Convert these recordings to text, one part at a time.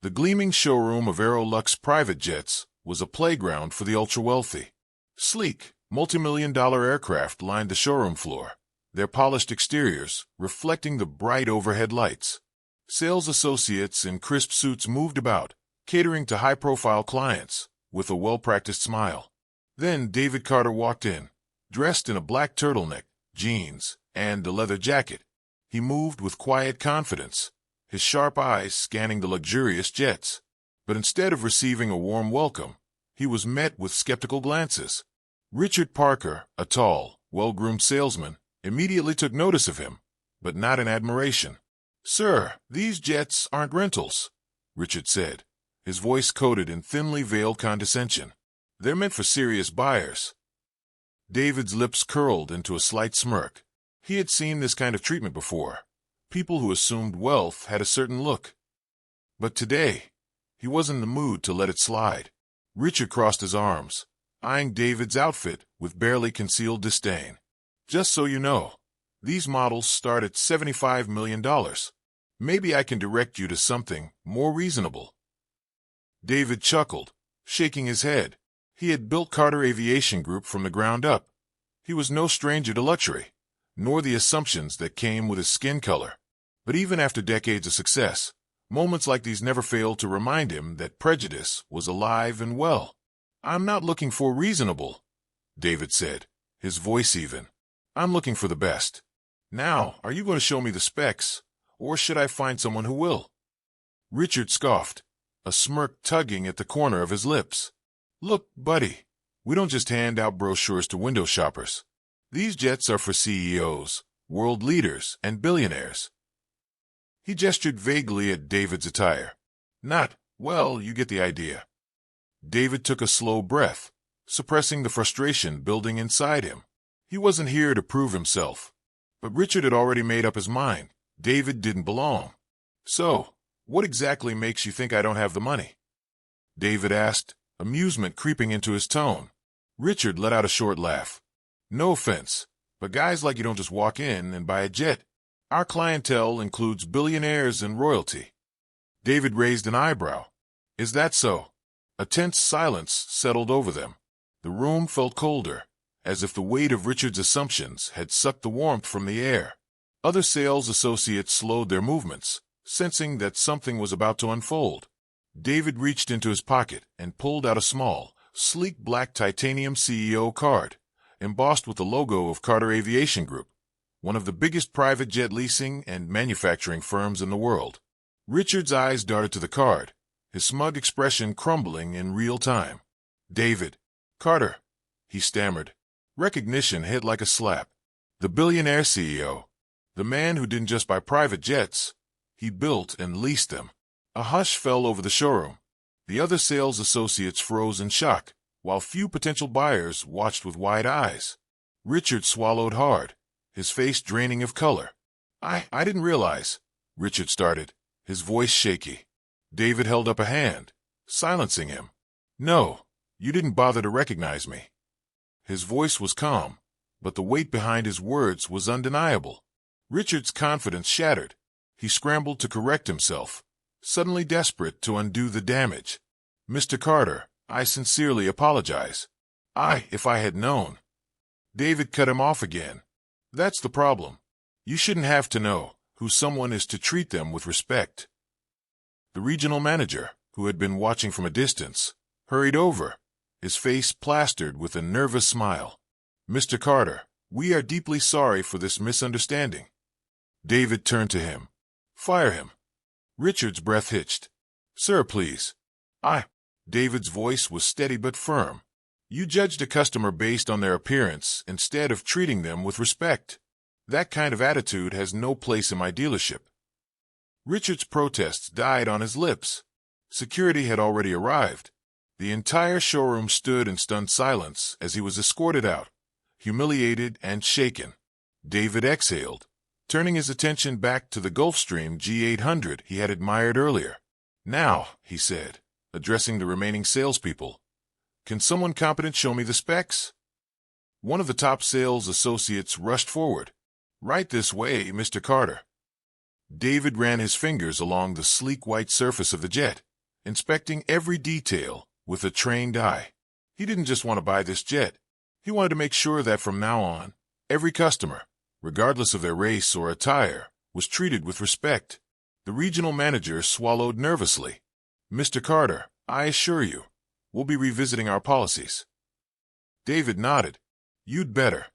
The gleaming showroom of Aerolux private jets was a playground for the ultra-wealthy. Sleek, multi-million-dollar aircraft lined the showroom floor, their polished exteriors reflecting the bright overhead lights. Sales associates in crisp suits moved about, catering to high-profile clients, with a well-practiced smile. Then David Carter walked in, dressed in a black turtleneck, jeans, and a leather jacket. He moved with quiet confidence, his sharp eyes scanning the luxurious jets. But instead of receiving a warm welcome, he was met with skeptical glances. Richard Parker, a tall, well-groomed salesman, immediately took notice of him, but not in admiration. "Sir, these jets aren't rentals," Richard said, his voice coated in thinly veiled condescension. "They're meant for serious buyers." David's lips curled into a slight smirk. He had seen this kind of treatment before. People who assumed wealth had a certain look. But today, he wasn't in the mood to let it slide. Richard crossed his arms, eyeing David's outfit with barely concealed disdain. "Just so you know, these models start at $75 million. Maybe I can direct you to something more reasonable." David chuckled, shaking his head. He had built Carter Aviation Group from the ground up. He was no stranger to luxury, nor the assumptions that came with his skin color. But even after decades of success, moments like these never failed to remind him that prejudice was alive and well. "I'm not looking for reasonable," David said, his voice even. "I'm looking for the best. Now, are you going to show me the specs, or should I find someone who will?" Richard scoffed, a smirk tugging at the corner of his lips. "Look, buddy, we don't just hand out brochures to window shoppers. These jets are for CEOs, world leaders, and billionaires." He gestured vaguely at David's attire. "Not, well, you get the idea." David took a slow breath, suppressing the frustration building inside him. He wasn't here to prove himself. But Richard had already made up his mind. David didn't belong. "So, what exactly makes you think I don't have the money?" David asked, amusement creeping into his tone. Richard let out a short laugh. "No offense, but guys like you don't just walk in and buy a jet. Our clientele includes billionaires and royalty." David raised an eyebrow. "Is that so?" A tense silence settled over them. The room felt colder, as if the weight of Richard's assumptions had sucked the warmth from the air. Other sales associates slowed their movements, sensing that something was about to unfold. David reached into his pocket and pulled out a small, sleek black titanium CEO card, embossed with the logo of Carter Aviation Group, one of the biggest private jet leasing and manufacturing firms in the world. Richard's eyes darted to the card, his smug expression crumbling in real time. "David Carter," he stammered. Recognition hit like a slap. The billionaire CEO. The man who didn't just buy private jets, he built and leased them. A hush fell over the showroom. The other sales associates froze in shock, while few potential buyers watched with wide eyes. Richard swallowed hard, his face draining of color. I didn't realize," Richard started, his voice shaky. David held up a hand, silencing him. "No, you didn't bother to recognize me." His voice was calm, but the weight behind his words was undeniable. Richard's confidence shattered. He scrambled to correct himself, suddenly desperate to undo the damage. "Mr. Carter, I sincerely apologize. If I had known." David cut him off again. "That's the problem. You shouldn't have to know who someone is to treat them with respect." The regional manager, who had been watching from a distance, hurried over, his face plastered with a nervous smile. "Mr. Carter, we are deeply sorry for this misunderstanding." David turned to him. "Fire him." Richard's breath hitched. "Sir, please." David's voice was steady but firm. "You judged a customer based on their appearance instead of treating them with respect. That kind of attitude has no place in my dealership." Richard's protests died on his lips. Security had already arrived. The entire showroom stood in stunned silence as he was escorted out, humiliated and shaken. David exhaled, turning his attention back to the Gulfstream G800 he had admired earlier. "Now," he said, addressing the remaining salespeople, "can someone competent show me the specs?" One of the top sales associates rushed forward. "Right this way, Mr. Carter." David ran his fingers along the sleek white surface of the jet, inspecting every detail with a trained eye. He didn't just want to buy this jet. He wanted to make sure that from now on, every customer, regardless of their race or attire, was treated with respect. The regional manager swallowed nervously. "Mr. Carter, I assure you, we'll be revisiting our policies." David nodded. "You'd better."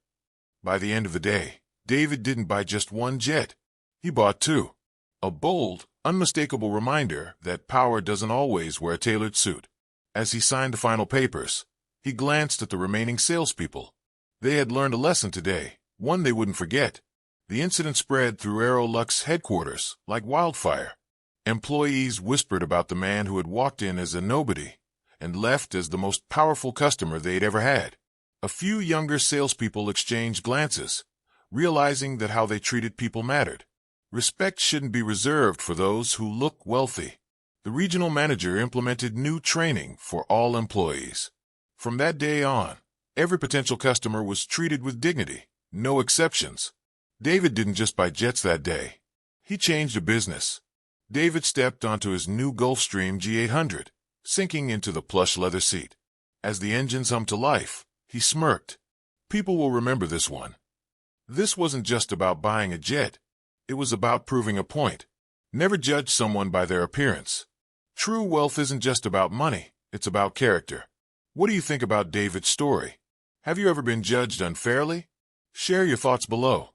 By the end of the day, David didn't buy just one jet. He bought two. A bold, unmistakable reminder that power doesn't always wear a tailored suit. As he signed the final papers, he glanced at the remaining salespeople. They had learned a lesson today, one they wouldn't forget. The incident spread through Aerolux headquarters like wildfire. Employees whispered about the man who had walked in as a nobody and left as the most powerful customer they'd ever had. A few younger salespeople exchanged glances, realizing that how they treated people mattered. Respect shouldn't be reserved for those who look wealthy. The regional manager implemented new training for all employees. From that day on, every potential customer was treated with dignity, no exceptions. David didn't just buy jets that day. He changed a business. David stepped onto his new Gulfstream G800, sinking into the plush leather seat. As the engines hummed to life, he smirked. People will remember this one. This wasn't just about buying a jet. It was about proving a point. Never judge someone by their appearance. True wealth isn't just about money, it's about character. What do you think about David's story? Have you ever been judged unfairly? Share your thoughts below.